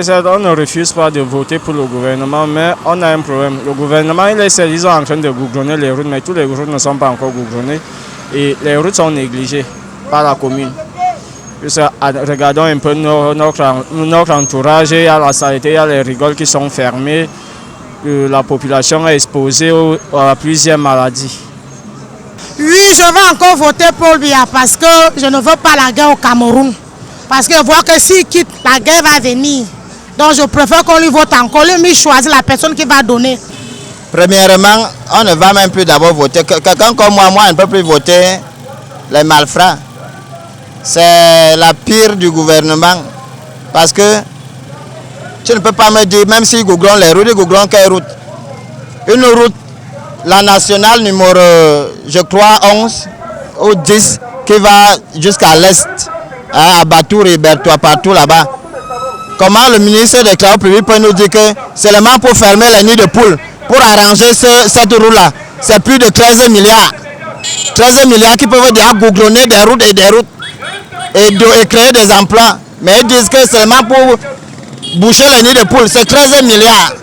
on ne refuse pas de voter pour le gouvernement, mais on a un problème. Le gouvernement, ils sont en train de goudronner les routes, mais tous les routes ne sont pas encore goudronnées. Et les routes sont négligées par la commune. Regardons un peu notre entourage, il y a la saleté, il y a les rigoles qui sont fermées. La population est exposée à plusieurs maladies. Oui, je vais encore voter Paul Biya parce que je ne veux pas la guerre au Cameroun. Parce que je vois que s'il quitte, la guerre va venir. Donc je préfère qu'on lui vote encore, lui choisir la personne qui va donner. Premièrement, on ne va même plus d'abord voter. Quelqu'un comme moi ne peut plus voter les malfrats. C'est la pire du gouvernement. Parce que tu ne peux pas me dire, même s'ils googlent les routes, ils googlent quelle route. Une route, la nationale numéro, je crois, 11 ou 10, qui va jusqu'à l'est, à Batour et Bertois, partout là-bas. Comment le ministre des Travaux publics peut nous dire que c'est seulement pour fermer les nids de poules, pour arranger cette route-là, c'est plus de 13 milliards. 13 milliards qui peuvent déjà googlonner des routes et créer des emplois. Mais ils disent que c'est seulement pour boucher les nids de poules, c'est 13 milliards.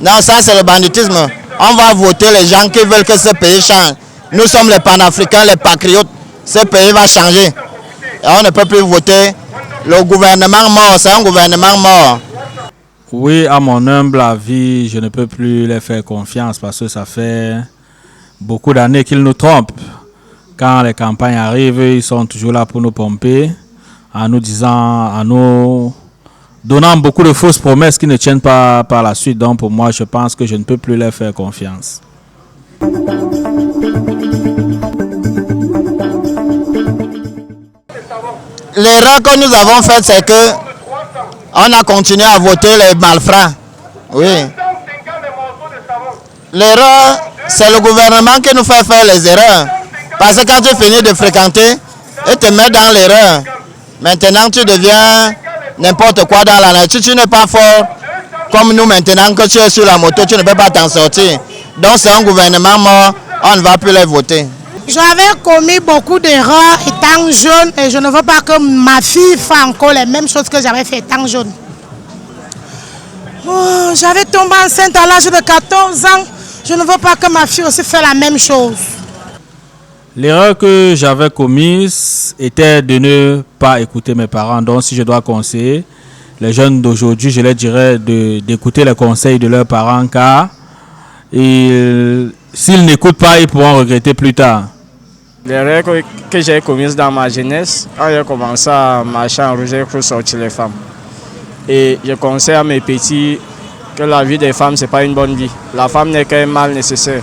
Non, ça c'est le banditisme. On va voter les gens qui veulent que ce pays change. Nous sommes les panafricains, les patriotes. Ce pays va changer. Et on ne peut plus voter. Le gouvernement mort, c'est un gouvernement mort. Oui, à mon humble avis, je ne peux plus les faire confiance parce que ça fait beaucoup d'années qu'ils nous trompent. Quand les campagnes arrivent, ils sont toujours là pour nous pomper, en nous disant, en nous donnant beaucoup de fausses promesses qui ne tiennent pas par la suite. Donc pour moi, je pense que je ne peux plus leur faire confiance. L'erreur que nous avons faite, c'est que on a continué à voter les malfrats. Oui. L'erreur, c'est le gouvernement qui nous fait faire les erreurs. Parce que quand tu finis de fréquenter et te mets dans l'erreur, maintenant tu deviens n'importe quoi dans la nature. Tu n'es pas fort comme nous maintenant que tu es sur la moto, tu ne peux pas t'en sortir. Donc c'est un gouvernement mort, on ne va plus les voter. J'avais commis beaucoup d'erreurs étant jeune et je ne veux pas que ma fille fasse encore les mêmes choses que j'avais fait étant jeune. Oh, j'avais tombé enceinte à l'âge de 14 ans. Je ne veux pas que ma fille aussi fasse la même chose. L'erreur que j'avais commise était de ne pas écouter mes parents. Donc si je dois conseiller les jeunes d'aujourd'hui, je leur dirais d'écouter les conseils de leurs parents car s'ils n'écoutent pas, ils pourront regretter plus tard. L'erreur que j'ai commise dans ma jeunesse, quand j'ai commencé à marcher en rouge, j'ai cru sortir les femmes. Et je conseille à mes petits que la vie des femmes, ce n'est pas une bonne vie. La femme n'est qu'un mal nécessaire.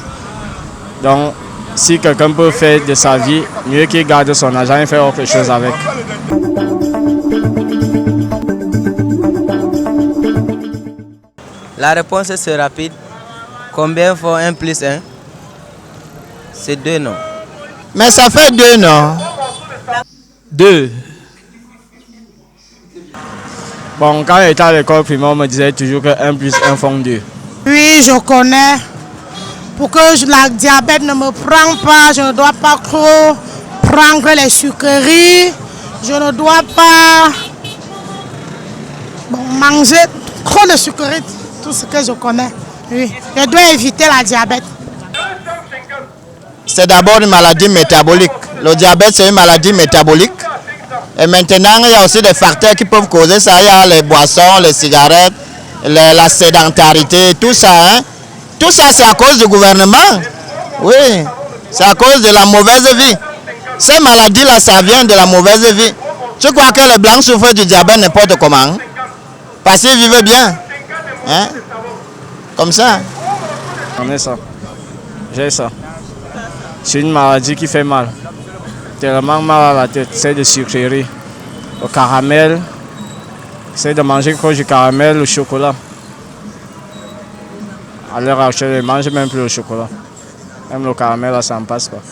Donc, si quelqu'un peut faire de sa vie, mieux qu'il garde son argent et faire autre chose avec. La réponse est rapide. Combien font 1 plus 1? C'est 2 non. Mais ça fait 2 non? 2. Bon, quand j'étais à l'école primaire, on me disait toujours que 1 plus 1 font 2. Oui, je connais. Pour que la diabète ne me prenne pas, je ne dois pas trop prendre les sucreries. Je ne dois pas manger trop de sucreries, tout ce que je connais. Oui, je dois éviter la diabète. C'est d'abord une maladie métabolique. Le diabète, c'est une maladie métabolique. Et maintenant, il y a aussi des facteurs qui peuvent causer ça. Il y a les boissons, les cigarettes, la sédentarité, tout ça. Hein? Tout ça, c'est à cause du gouvernement. Oui, c'est à cause de la mauvaise vie. Ces maladies-là, ça vient de la mauvaise vie. Tu crois que les blancs souffrent du diabète n'importe comment? Hein? Parce qu'ils vivent bien. Hein? Comme ça. On est ça. J'ai ça. C'est une maladie qui fait mal. Tellement mal à la tête. C'est de sucreries. Au caramel. C'est de manger quoi du caramel au chocolat. À l'heure actuelle, je ne mange même plus le chocolat. Même le caramel, là, ça me passe pas.